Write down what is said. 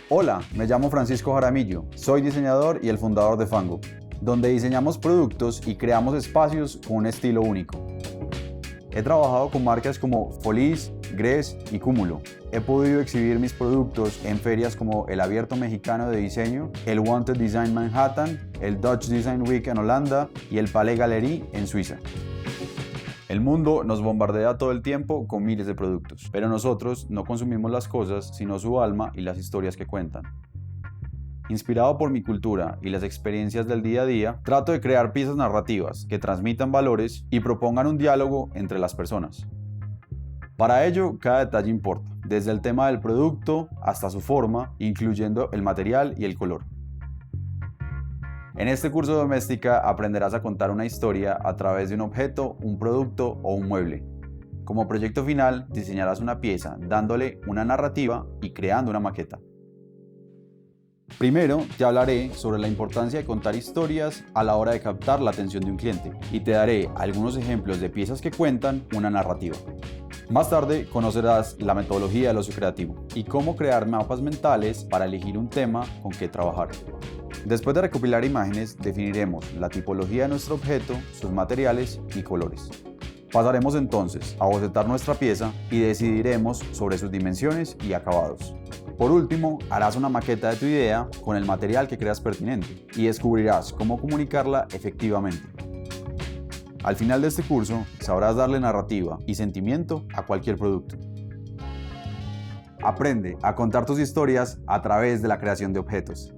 Hola, me llamo Francisco Jaramillo, soy diseñador y el fundador de Fango, donde diseñamos productos y creamos espacios con un estilo único. He trabajado con marcas como Folies, Gress y Cúmulo. He podido exhibir mis productos en ferias como el Abierto Mexicano de Diseño, el Wanted Design Manhattan, el Dutch Design Week en Holanda y el Palais Galerie en Suiza. El mundo nos bombardea todo el tiempo con miles de productos, pero nosotros no consumimos las cosas sino su alma y las historias que cuentan. Inspirado por mi cultura y las experiencias del día a día, trato de crear piezas narrativas que transmitan valores y propongan un diálogo entre las personas. Para ello, cada detalle importa, desde el tema del producto hasta su forma, incluyendo el material y el color. En este curso de doméstica aprenderás a contar una historia a través de un objeto, un producto o un mueble. Como proyecto final, diseñarás una pieza dándole una narrativa y creando una maqueta. Primero, te hablaré sobre la importancia de contar historias a la hora de captar la atención de un cliente y te daré algunos ejemplos de piezas que cuentan una narrativa. Más tarde, conocerás la metodología del ocio creativo y cómo crear mapas mentales para elegir un tema con que trabajar. Después de recopilar imágenes, definiremos la tipología de nuestro objeto, sus materiales y colores. Pasaremos entonces a bocetar nuestra pieza y decidiremos sobre sus dimensiones y acabados. Por último, harás una maqueta de tu idea con el material que creas pertinente y descubrirás cómo comunicarla efectivamente. Al final de este curso, sabrás darle narrativa y sentimiento a cualquier producto. Aprende a contar tus historias a través de la creación de objetos.